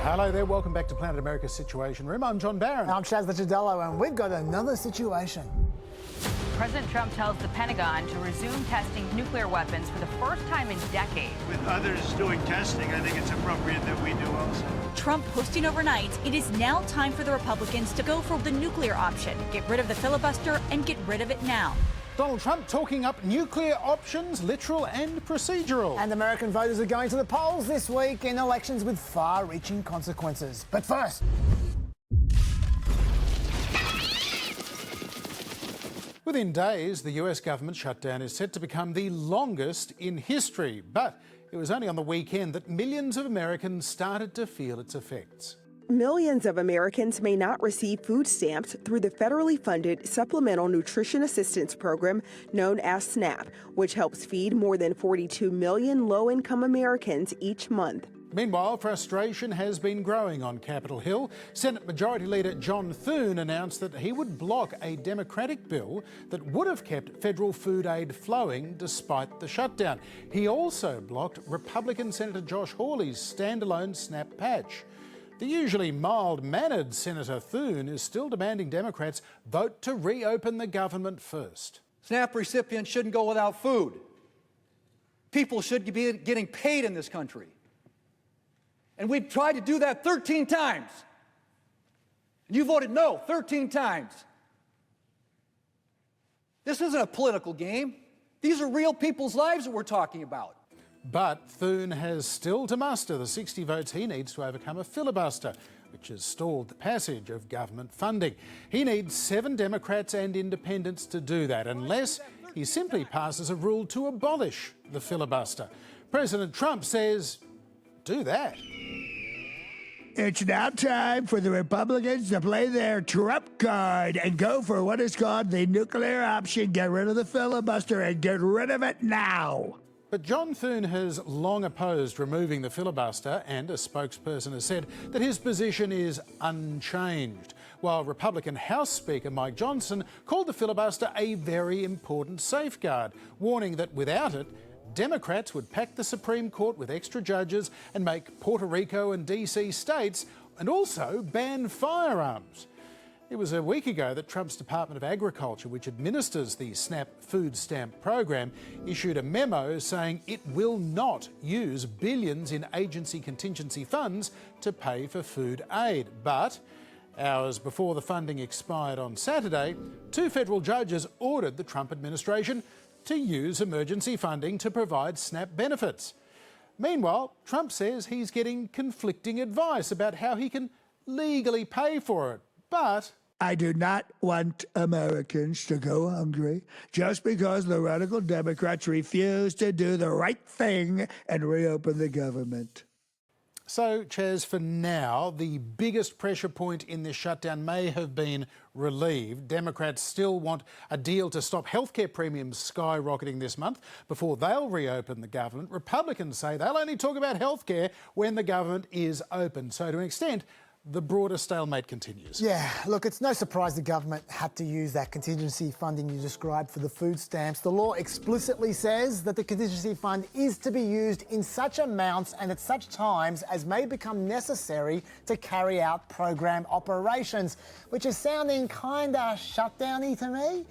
Hello there, welcome back to Planet America's Situation Room. I'm John Barron. I'm Licciardello, and we've got another situation. President Trump tells the Pentagon to resume testing nuclear weapons for the first time in decades. With others doing testing, I think it's appropriate that we do also. Trump posting overnight, it is now time for the Republicans to go for the nuclear option. Get rid of the filibuster and get rid of it now. Donald Trump talking up nuclear options, literal and procedural. And American voters are going to the polls this week in elections with far-reaching consequences. But first... Within days, the US government shutdown is set to become the longest in history. But it was only on the weekend that millions of Americans started to feel its effects. Millions of Americans may not receive food stamps through the federally funded Supplemental Nutrition Assistance Program known as SNAP, which helps feed more than 42 million low-income Americans each month. Meanwhile, frustration has been growing on Capitol Hill. Senate Majority Leader John Thune announced that he would block a Democratic bill that would have kept federal food aid flowing despite the shutdown. He also blocked Republican Senator Josh Hawley's standalone SNAP patch. The usually mild-mannered Senator Thune is still demanding Democrats vote to reopen the government first. SNAP recipients shouldn't go without food. People should be getting paid in this country. And we've tried to do that 13 times. And you voted no 13 times. This isn't a political game. These are real people's lives that we're talking about. But Thune has still to muster the 60 votes he needs to overcome a filibuster, which has stalled the passage of government funding. He needs 7 Democrats and independents to do that, unless he simply passes a rule to abolish the filibuster. President Trump says, do that. It's now time for the Republicans to play their Trump card and go for what is called the nuclear option. Get rid of the filibuster and get rid of it now. But John Thune has long opposed removing the filibuster, and a spokesperson has said that his position is unchanged, while Republican House Speaker Mike Johnson called the filibuster a very important safeguard, warning that without it, Democrats would pack the Supreme Court with extra judges and make Puerto Rico and DC states, and also ban firearms. It was a week ago that Trump's Department of Agriculture, which administers the SNAP food stamp program, issued a memo saying it will not use billions in agency contingency funds to pay for food aid. But hours before the funding expired on Saturday, 2 federal judges ordered the Trump administration to use emergency funding to provide SNAP benefits. Meanwhile, Trump says he's getting conflicting advice about how he can legally pay for it. But I do not want Americans to go hungry just because the radical Democrats refuse to do the right thing and reopen the government. so, Chaz, for now, the biggest pressure point in this shutdown may have been relieved. Democrats still want a deal to stop healthcare premiums skyrocketing this month before they'll reopen the government. Republicans say they'll only talk about healthcare when the government is open. So, to an extent, the broader stalemate continues. Yeah, look, it's no surprise the government had to use that contingency funding you described for the food stamps. The law explicitly says that the contingency fund is to be used in such amounts and at such times as may become necessary to carry out program operations, which is sounding kinda shutdowny to me.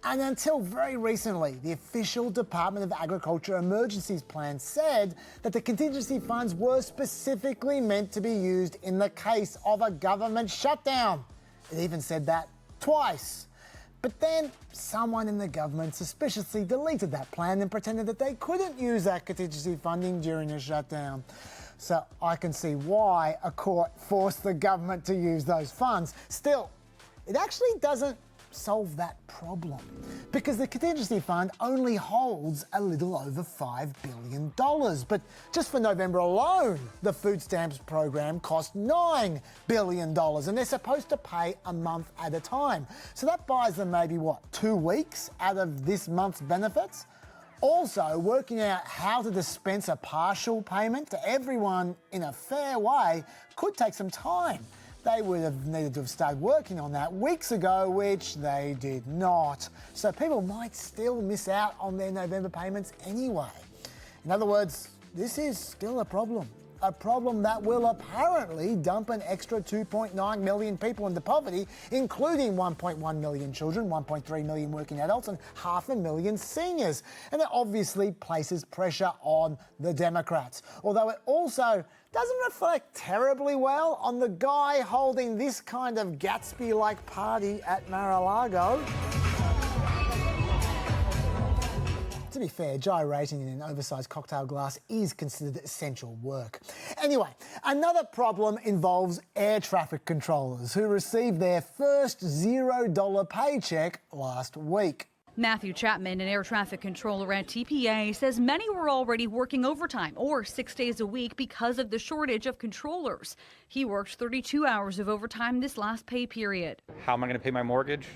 And until very recently, the official Department of Agriculture emergencies plan said that the contingency funds were specifically meant to be used in the case of a government shutdown. It even said that twice. But then someone in the government suspiciously deleted that plan and pretended that they couldn't use that contingency funding during a shutdown. So I can see why a court forced the government to use those funds. Still, it actually doesn't solve that problem because the contingency fund only holds a little over $5 billion. But just for November alone, the food stamps program cost $9 billion and they're supposed to pay a month at a time. So that buys them maybe, 2 weeks out of this month's benefits? Also, working out how to dispense a partial payment to everyone in a fair way could take some time. They would have needed to have started working on that weeks ago, which they did not. So people might still miss out on their November payments anyway. In other words, this is still a problem. a problem that will apparently dump an extra 2.9 million people into poverty, including 1.1 million children, 1.3 million working adults and 500,000 seniors. And it obviously places pressure on the Democrats, although it also doesn't reflect terribly well on the guy holding this kind of Gatsby-like party at Mar-a-Lago. To be fair, gyrating in an oversized cocktail glass is considered essential work. Anyway, another problem involves air traffic controllers who received their first $0 paycheck last week. Matthew Chapman, an air traffic controller at TPA, says many were already working overtime or 6 days a week because of the shortage of controllers. He worked 32 hours of overtime this last pay period. How am I going to pay my mortgage,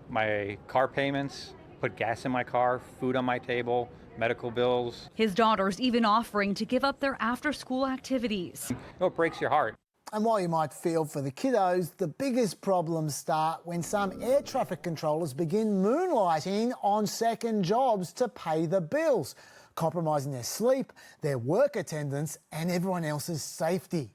my car payments, put gas in my car, food on my table, medical bills? His daughter's even offering to give up their after-school activities. It breaks your heart. And while you might feel for the kiddos, the biggest problems start when some air traffic controllers begin moonlighting on second jobs to pay the bills, compromising their sleep, their work attendance and everyone else's safety.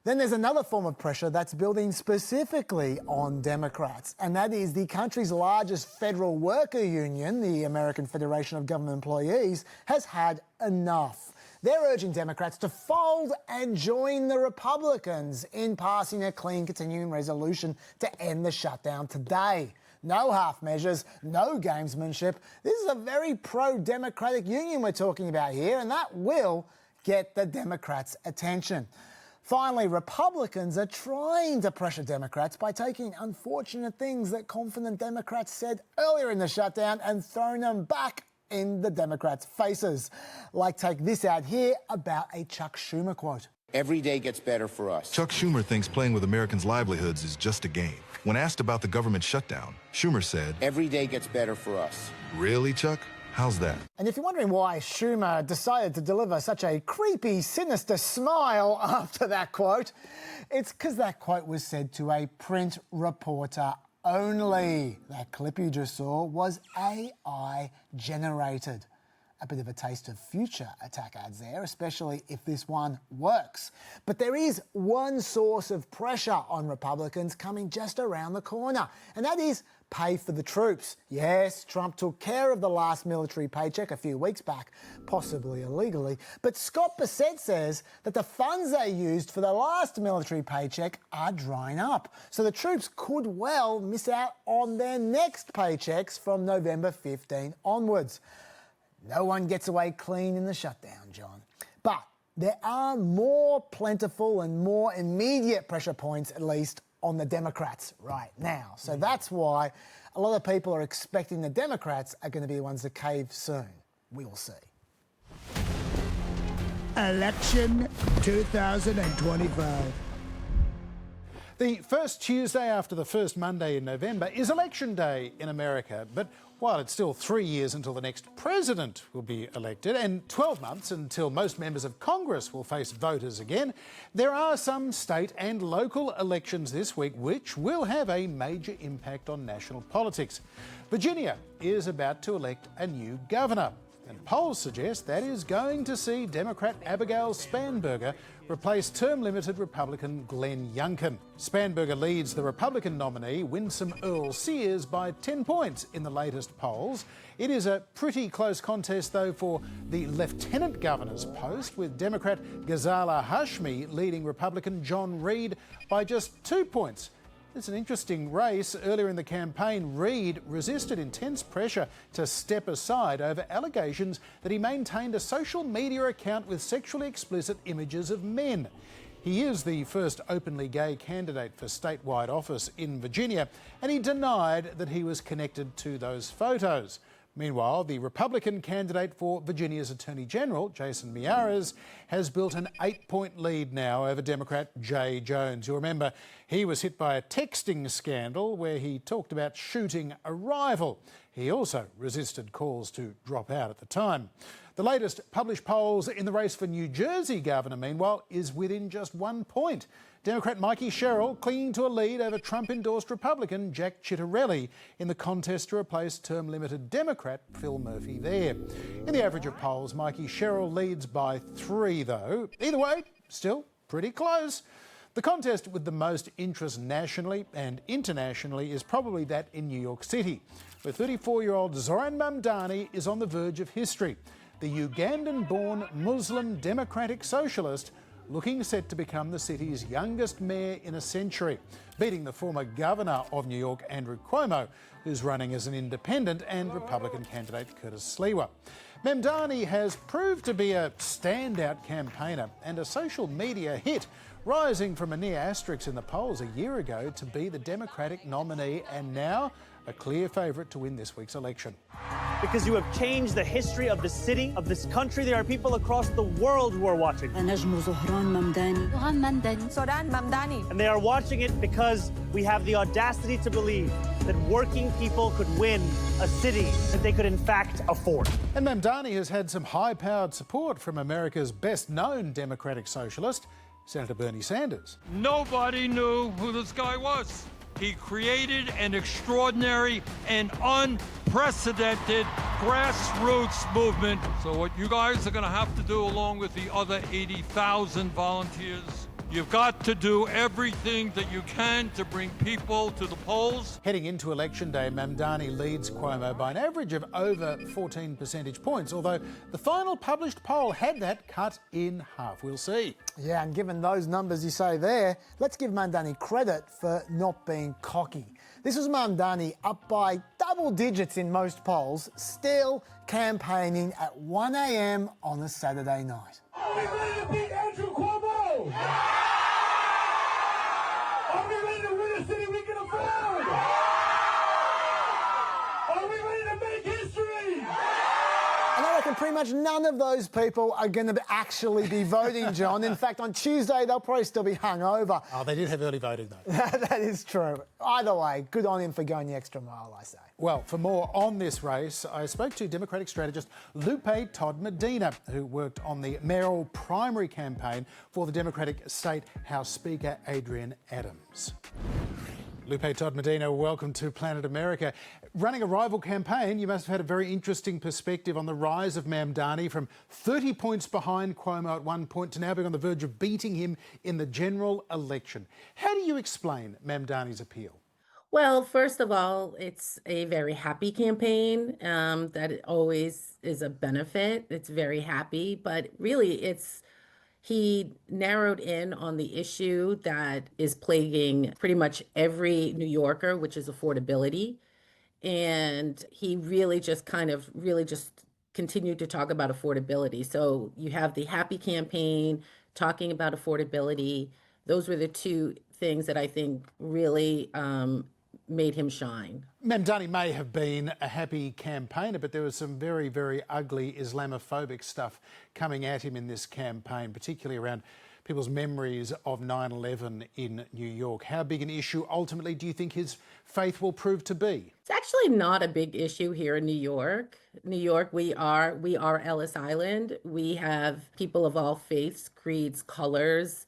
Then there's another form of pressure that's building specifically on Democrats, and that is the country's largest federal worker union, the American Federation of Government Employees, has had enough. They're urging Democrats to fold and join the Republicans in passing a clean continuing resolution to end the shutdown today. No half measures, no gamesmanship. This is a very pro-democratic union we're talking about here, and that will get the Democrats' attention. Finally, Republicans are trying to pressure Democrats by taking unfortunate things that confident Democrats said earlier in the shutdown and throwing them back in the Democrats' faces. Like take this out here about a Chuck Schumer quote. Every day gets better for us. Chuck Schumer thinks playing with Americans' livelihoods is just a game. When asked about the government shutdown, Schumer said, "Every day gets better for us." Really, Chuck? How's that? And if you're wondering why Schumer decided to deliver such a creepy, sinister smile after that quote, it's because that quote was said to a print reporter only. That clip you just saw was AI generated. A bit of a taste of future attack ads there, especially if this one works. But there is one source of pressure on Republicans coming just around the corner, and that is pay for the troops. Yes, Trump took care of the last military paycheck a few weeks back, possibly illegally, but Scott Bassett says that the funds they used for the last military paycheck are drying up. So the troops could well miss out on their next paychecks from November 15 onwards. No one gets away clean in the shutdown, John. But there are more plentiful and more immediate pressure points, at least, on the Democrats right now. So that's why a lot of people are expecting the Democrats are going to be the ones to cave soon. We'll see. Election 2025. The first Tuesday after the first Monday in November is Election Day in America. But while it's still 3 years until the next president will be elected and 12 months until most members of Congress will face voters again, there are some state and local elections this week which will have a major impact on national politics. Virginia is about to elect a new governor, and polls suggest that is going to see Democrat Abigail Spanberger replace term-limited Republican Glenn Youngkin. Spanberger leads the Republican nominee, Winsome Earl Sears, by 10 points in the latest polls. It is a pretty close contest, though, for the lieutenant governor's post, with Democrat Ghazala Hashmi leading Republican John Reed by just 2 points. It's an interesting race. Earlier in the campaign, Reid resisted intense pressure to step aside over allegations that he maintained a social media account with sexually explicit images of men. He is the first openly gay candidate for statewide office in Virginia, and he denied that he was connected to those photos. Meanwhile, the Republican candidate for Virginia's Attorney General, Jason Miyares, has built an 8-point lead now over Democrat Jay Jones. You'll remember he was hit by a texting scandal where he talked about shooting a rival. He also resisted calls to drop out at the time. The latest published polls in the race for New Jersey governor, meanwhile, is within just 1 point. Democrat Mikey Sherrill clinging to a lead over Trump-endorsed Republican Jack Ciattarelli in the contest to replace term-limited Democrat Phil Murphy there. In the average of polls, Mikey Sherrill leads by 3, though. Either way, Still pretty close. The contest with the most interest nationally and internationally is probably that in New York City, where 34-year-old Zoran Mamdani is on the verge of history. The Ugandan-born Muslim Democratic Socialist looking set to become the city's youngest mayor in a century, beating the former governor of New York, Andrew Cuomo, who's running as an independent, and Republican candidate Curtis Sliwa. Mamdani has proved to be a standout campaigner and a social media hit, rising from a near asterisk in the polls a year ago to be the Democratic nominee and now a clear favourite to win this week's election. Because you have changed the history of the city, of this country. There are people across the world who are watching. And they are watching it because we have the audacity to believe that working people could win a city that they could in fact afford. And Mamdani has had some high-powered support from America's best-known Democratic Socialist, Senator Bernie Sanders. Nobody knew who this guy was. He created an extraordinary and unprecedented grassroots movement. So what you guys are going to have to do, along with the other 80,000 volunteers, you've got to do everything that you can to bring people to the polls. Heading into Election Day, Mamdani leads Cuomo by an average of over 14 percentage points, although the final published poll had that cut in half. We'll see. Yeah, and given those numbers you say there, let's give Mamdani credit for not being cocky. This was Mamdani up by double digits in most polls, still campaigning at 1 a.m. on a Saturday night. Are we ready to beat Andrew Cuomo? Are we ready to win a city we can afford? Are we ready to make history? And I reckon pretty much none of those people are going to actually be voting, John. In fact, on Tuesday, they'll probably still be hungover. Oh, they did have early voting, though. That is true. Either way, good on him for going the extra mile, I say. Well, for more on this race, I spoke to Democratic strategist Lupe Todd-Medina, who worked on the mayoral primary campaign for the Democratic State House Speaker Adrian Adams. Lupe Todd-Medina, welcome to Planet America. Running a rival campaign, you must have had a very interesting perspective on the rise of Mamdani from 30 points behind Cuomo at one point to now being on the verge of beating him in the general election. How do you explain Mamdani's appeal? Well, first of all, it's a very happy campaign. That it always is a benefit. It's very happy, but really he narrowed in on the issue that is plaguing pretty much every New Yorker, which is affordability. And he really just continued to talk about affordability. So you have the happy campaign talking about affordability. Those were the two things that I think really made him shine. Mamdani may have been a happy campaigner, but there was some very, very ugly Islamophobic stuff coming at him in this campaign, particularly around people's memories of 9/11 in New York. How big an issue ultimately do you think his faith will prove to be? It's actually not a big issue here in New York. New York, we are Ellis Island. We have people of all faiths, creeds, colors,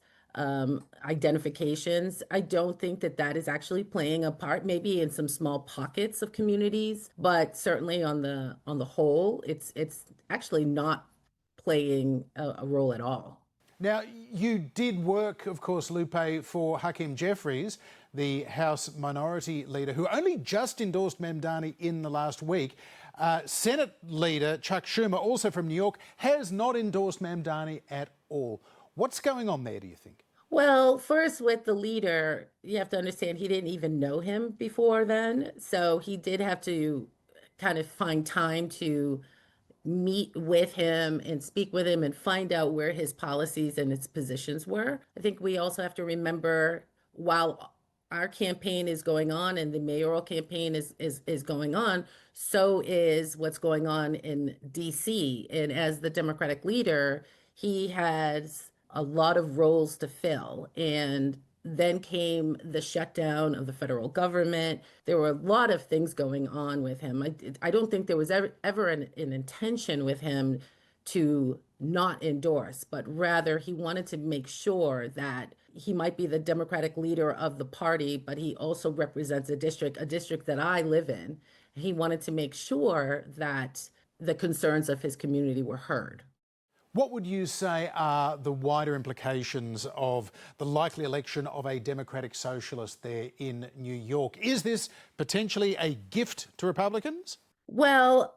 identifications. I don't think that is actually playing a part, maybe in some small pockets of communities, but certainly on the whole, it's actually not playing a role at all. Now, you did work, of course, Lupe, for Hakeem Jeffries, the House Minority Leader, who only just endorsed Mamdani in the last week. Senate Leader Chuck Schumer, also from New York, has not endorsed Mamdani at all. What's going on there, do you think? Well, first with the leader, you have to understand he didn't even know him before then. So he did have to kind of find time to meet with him and speak with him and find out where his policies and his positions were. I think we also have to remember, while our campaign is going on and the mayoral campaign is going on, so is what's going on in DC. And as the Democratic leader, he has a lot of roles to fill. And then came the shutdown of the federal government. There were a lot of things going on with him. I don't think there was ever an intention with him to not endorse, but rather he wanted to make sure that he might be the Democratic leader of the party, but he also represents a district that I live in. He wanted to make sure that the concerns of his community were heard. What would you say are the wider implications of the likely election of a Democratic Socialist there in New York? Is this potentially a gift to Republicans? Well,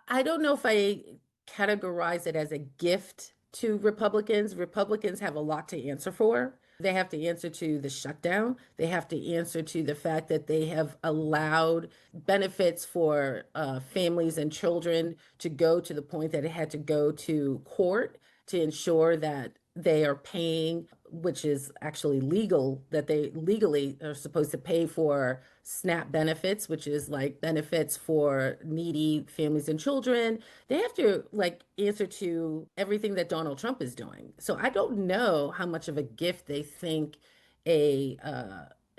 I don't know if I categorize it as a gift to Republicans. Republicans have a lot to answer for. They have to answer to the shutdown. They have to answer to the fact that they have allowed benefits for families and children to go to the point that it had to go to court to ensure that they are paying, which is actually legal, that they legally are supposed to pay for SNAP benefits, which is like benefits for needy families and children. They have to answer to everything that Donald Trump is doing. So I don't know how much of a gift they think an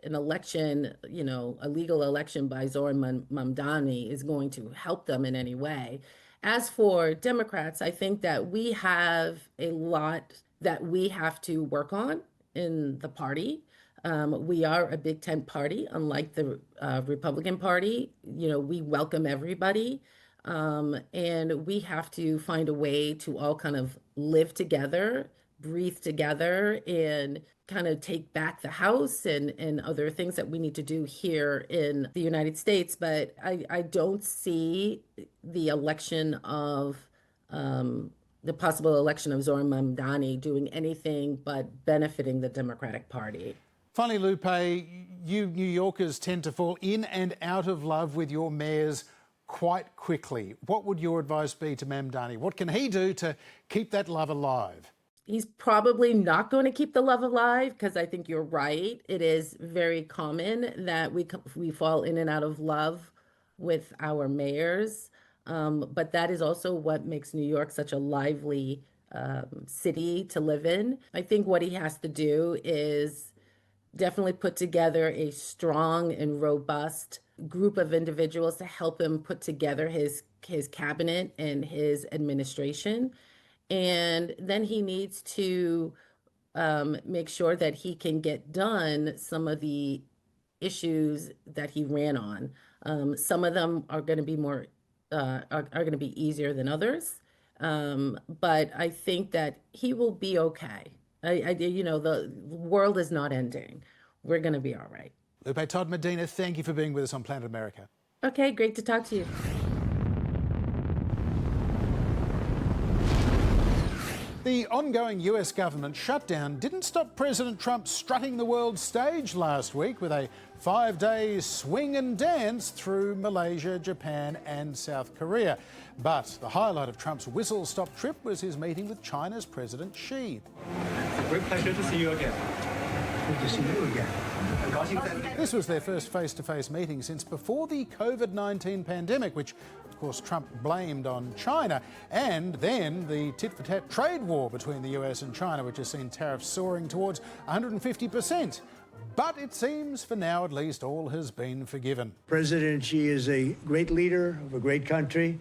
election, a legal election by Zoran Mamdani is going to help them in any way. As for Democrats, I think that we have a lot that we have to work on in the party. We are a big tent party, unlike the Republican Party. We welcome everybody. And we have to find a way to all kind of live together, breathe together, and kind of take back the House and other things that we need to do here in the United States. But I don't see the election of the possible election of Zoran Mamdani doing anything but benefiting the Democratic Party. Finally, Lupe, you New Yorkers tend to fall in and out of love with your mayors quite quickly. What would your advice be to Mamdani? What can he do to keep that love alive? He's probably not going to keep the love alive, because I think you're right. It is very common that we fall in and out of love with our mayors. But that is also what makes New York such a lively city to live in. I think what he has to do is definitely put together a strong and robust group of individuals to help him put together his cabinet and his administration. And then he needs to make sure that he can get done some of the issues that he ran on. Some of them are going to be more are going to be easier than others. But I think that he will be okay. The world is not ending. We're going to be all right. Lupe Todd-Medina, thank you for being with us on Planet America. Okay, great to talk to you. The ongoing US government shutdown didn't stop President Trump strutting the world stage last week with a 5-day swing and dance through Malaysia, Japan and South Korea. But the highlight of Trump's whistle-stop trip was his meeting with China's President Xi. It's a great pleasure to see you again. Good to see you again. This was their first face-to-face meeting since before the COVID-19 pandemic, which of course Trump blamed on China, and then the tit-for-tat trade war between the US and China, which has seen tariffs soaring towards 150%. But it seems, for now at least, all has been forgiven. President Xi is a great leader of a great country,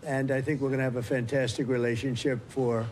and I think we're going to have a fantastic relationship for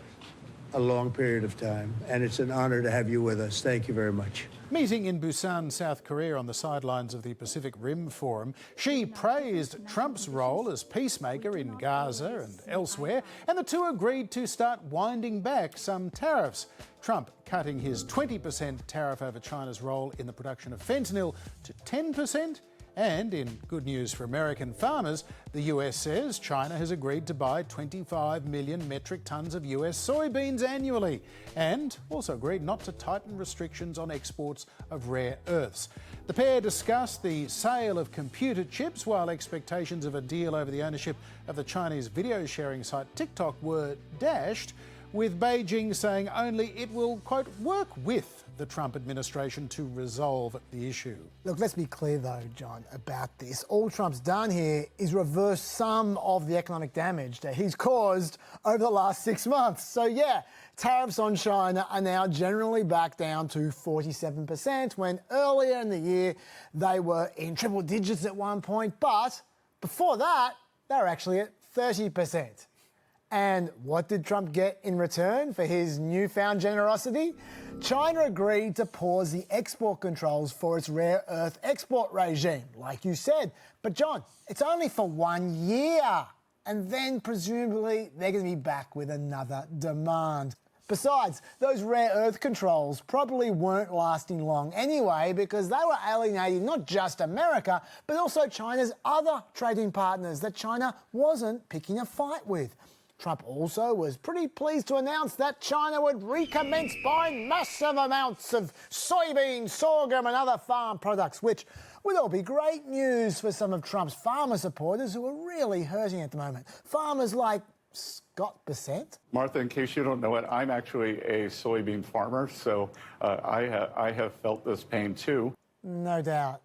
a long period of time, and it's an honor to have you with us. Thank you very much. Meeting in Busan, South Korea on the sidelines of the Pacific Rim Forum, Xi praised Trump's role as peacemaker in Gaza and elsewhere, and the two agreed to start winding back some tariffs. Trump cutting his 20% tariff over China's role in the production of fentanyl to 10%. And in good news for American farmers, the US says China has agreed to buy 25 million metric tons of US soybeans annually, and also agreed not to tighten restrictions on exports of rare earths. The pair discussed the sale of computer chips, while expectations of a deal over the ownership of the Chinese video sharing site TikTok were dashed, with Beijing saying only it will, quote, work with the Trump administration to resolve the issue. Look, let's be clear though, John, about this. All Trump's done here is reverse some of the economic damage that he's caused over the last 6 months. So yeah, tariffs on China are now generally back down to 47%, when earlier in the year they were in triple digits at one point, but before that, they were actually at 30%. And what did Trump get in return for his newfound generosity? China agreed to pause the export controls for its rare earth export regime, like you said. But John, it's only for 1 year. and then presumably they're going to be back with another demand. Besides, those rare earth controls probably weren't lasting long anyway, because they were alienating not just America, but also China's other trading partners that China wasn't picking a fight with. Trump also was pretty pleased to announce that China would recommence buying massive amounts of soybeans, sorghum and other farm products, which would all be great news for some of Trump's farmer supporters who are really hurting at the moment. Farmers like Scott Bissett. Martha, in case you don't know it, I'm actually a soybean farmer, so I have felt this pain too. No doubt.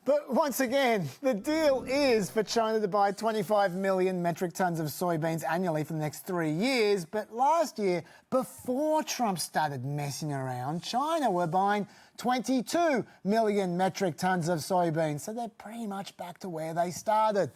But once again, the deal is for China to buy 25 million metric tons of soybeans annually for the next 3 years. But last year, before Trump started messing around, China were buying 22 million metric tons of soybeans. So they're pretty much back to where they started.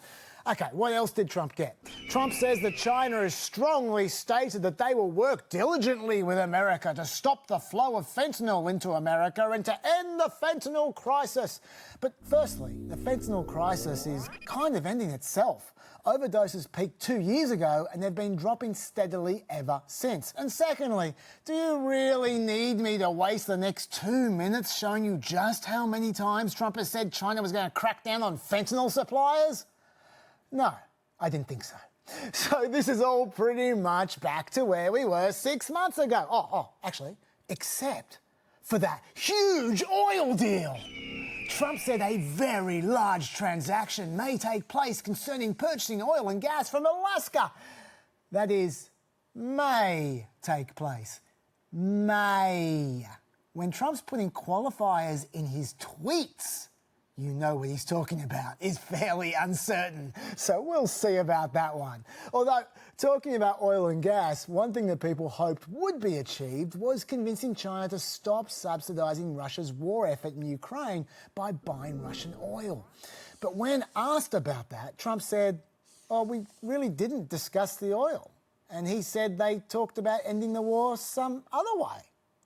OK, what else did Trump get? Trump says that China has strongly stated that they will work diligently with America to stop the flow of fentanyl into America and to end the fentanyl crisis. But firstly, the fentanyl crisis is kind of ending itself. Overdoses peaked 2 years ago and they've been dropping steadily ever since. And secondly, do you really need me to waste the next 2 minutes showing you just how many times Trump has said China was going to crack down on fentanyl suppliers? No, I didn't think so. So this is all pretty much back to where we were 6 months ago. Actually, except for that huge oil deal. Trump said a very large transaction may take place concerning purchasing oil and gas from Alaska. That is, may take place. May. When Trump's putting qualifiers in his tweets, you know what he's talking about, is fairly uncertain. So we'll see about that one. Although, talking about oil and gas, one thing that people hoped would be achieved was convincing China to stop subsidising Russia's war effort in Ukraine by buying Russian oil. But when asked about that, Trump said, we really didn't discuss the oil. And he said they talked about ending the war some other way.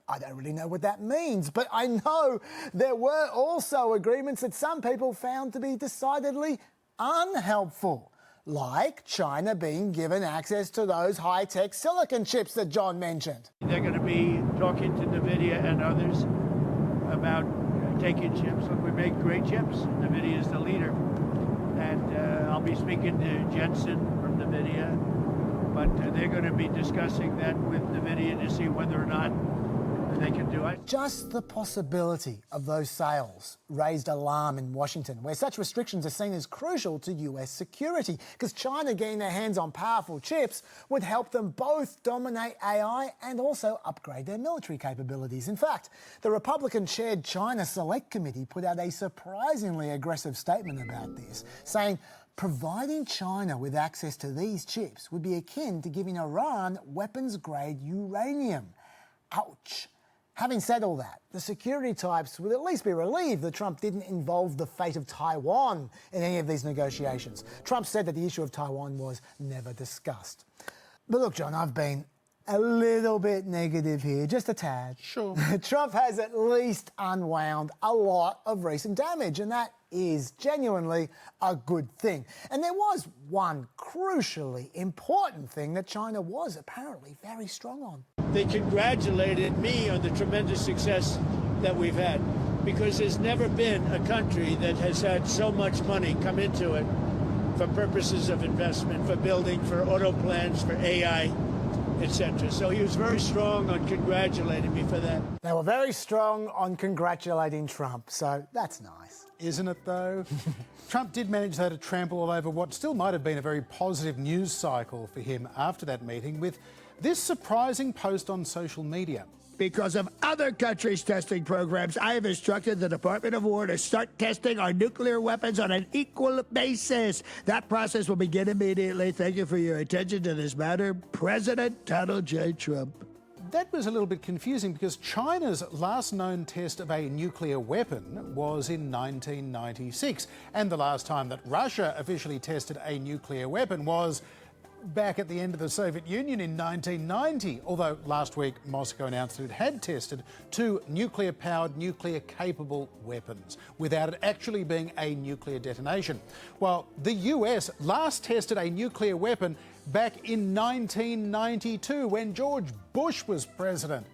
I don't really know what that means, but I know there were also agreements that some people found to be decidedly unhelpful, like China being given access to those high-tech silicon chips that John mentioned. They're going to be talking to NVIDIA and others about taking chips. Look, we make great chips. NVIDIA is the leader. And I'll be speaking to Jensen from NVIDIA, but they're going to be discussing that with NVIDIA to see whether or not they can do it. Just the possibility of those sales raised alarm in Washington, where such restrictions are seen as crucial to US security, because China getting their hands on powerful chips would help them both dominate AI and also upgrade their military capabilities. In fact, the Republican-chaired China Select Committee put out a surprisingly aggressive statement about this, saying providing China with access to these chips would be akin to giving Iran weapons-grade uranium. Ouch. Having said all that, the security types would at least be relieved that Trump didn't involve the fate of Taiwan in any of these negotiations. Trump said that the issue of Taiwan was never discussed. But look, John, I've been a little bit negative here, just a tad. Sure. Trump has at least unwound a lot of recent damage, and that is genuinely a good thing. And there was one crucially important thing that China was apparently very strong on. They congratulated me on the tremendous success that we've had, because there's never been a country that has had so much money come into it for purposes of investment, for building, for auto plants, for AI, etc. So he was very strong on congratulating me for that. They were very strong on congratulating Trump, so that's nice. Isn't it, though? Trump did manage, though, to trample all over what still might have been a very positive news cycle for him after that meeting with this surprising post on social media. Because of other countries' testing programs, I have instructed the Department of War to start testing our nuclear weapons on an equal basis. That process will begin immediately. Thank you for your attention to this matter, President Donald J. Trump. That was a little bit confusing because China's last known test of a nuclear weapon was in 1996. And the last time that Russia officially tested a nuclear weapon was back at the end of the Soviet Union in 1990, although last week Moscow announced that it had tested 2 nuclear-powered, nuclear-capable weapons without it actually being a nuclear detonation. While the US last tested a nuclear weapon back in 1992 when George Bush was president.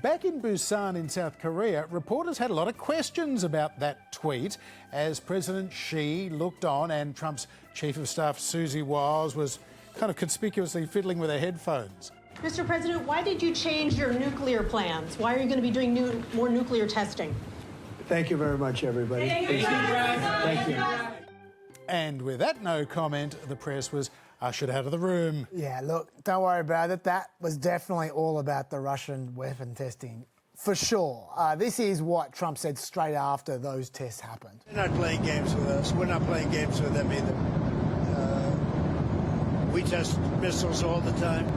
Back in Busan in South Korea, reporters had a lot of questions about that tweet as President Xi looked on and Trump's Chief of Staff Susie Wiles was kind of conspicuously fiddling with her headphones. Mr. President, why did you change your nuclear plans? Why are you going to be doing more nuclear testing? Thank you very much, everybody. Thank you. And with that no comment, the press was ushered out of the room. Yeah, look, don't worry about it. That was definitely all about the Russian weapon testing, for sure. This is what Trump said straight after those tests happened. They're not playing games with us. We're not playing games with them either. We test missiles all the time,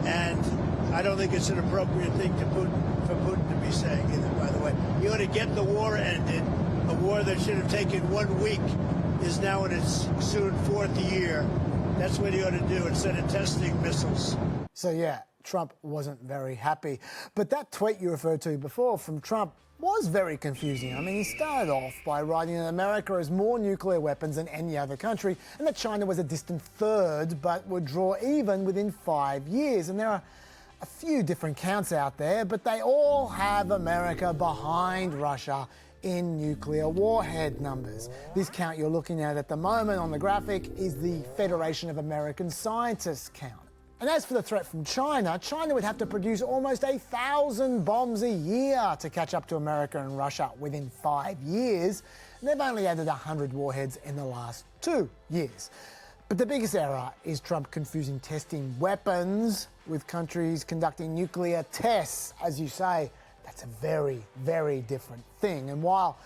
and I don't think it's an appropriate thing for Putin to be saying either, by the way. You ought to get the war ended. A war that should have taken 1 week is now in its soon 4th year. That's what you ought to do instead of testing missiles. So, yeah, Trump wasn't very happy. But that tweet you referred to before from Trump was very confusing. I mean, he started off by writing that America has more nuclear weapons than any other country and that China was a distant third but would draw even within 5 years. And there are a few different counts out there, but they all have America behind Russia in nuclear warhead numbers. This count you're looking at the moment on the graphic is the Federation of American Scientists count. And as for the threat from China, China would have to produce almost 1,000 bombs a year to catch up to America and Russia within 5 years. And they've only added 100 warheads in the last 2 years. But the biggest error is Trump confusing testing weapons with countries conducting nuclear tests. As you say, that's a very, very different thing. And while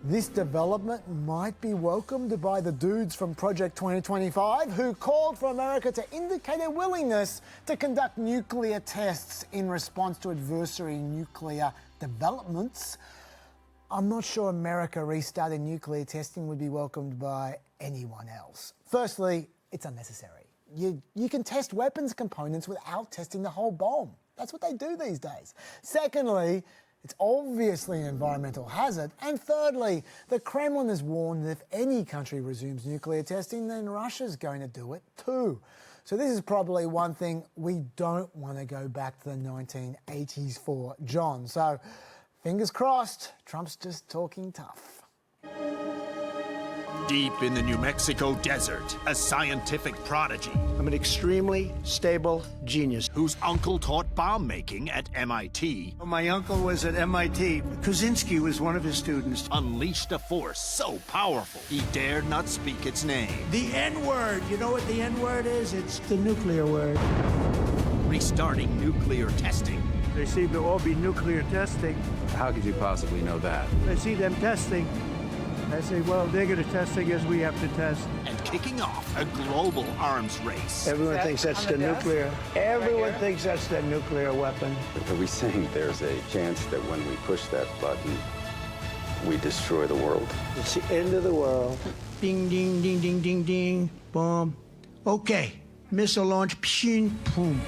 this development might be welcomed by the dudes from Project 2025 who called for America to indicate a willingness to conduct nuclear tests in response to adversary nuclear developments, I'm not sure America restarting nuclear testing would be welcomed by anyone else. Firstly, it's unnecessary. You can test weapons components without testing the whole bomb. That's what they do these days. Secondly, it's obviously an environmental hazard. And thirdly, the Kremlin has warned that if any country resumes nuclear testing, then Russia's going to do it too. So this is probably one thing we don't want to go back to the 1980s for, John. So fingers crossed, Trump's just talking tough. Deep in the New Mexico desert, a scientific prodigy. I'm an extremely stable genius. Whose uncle taught bomb making at MIT. My uncle was at MIT. Kuczynski was one of his students. Unleashed a force so powerful, he dared not speak its name. The N-word. You know what the N-word is? It's the nuclear word. Restarting nuclear testing. They seem to all be nuclear testing. How could you possibly know that? I see them testing. I say, well, they're going to testing as we have to test. And kicking off a global arms race. Everyone thinks that's the nuclear. Everyone thinks that's the nuclear weapon. Are we saying there's a chance that when we push that button, we destroy the world? It's the end of the world. Ding, ding, ding, ding, ding, ding. Boom. Okay. Missile launch. Pshing, boom.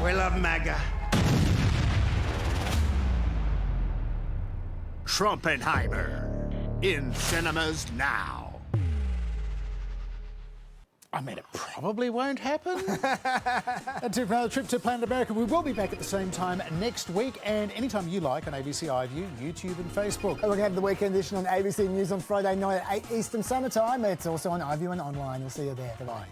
We love MAGA. Trumpenheimer, in cinemas now. I mean, it probably won't happen. That's it for another trip to Planet America. We will be back at the same time next week and anytime you like on ABC iView, YouTube and Facebook. And we're going to have the weekend edition on ABC News on Friday night at 8 Eastern Summertime. It's also on iView and online. We'll see you there. Bye-bye.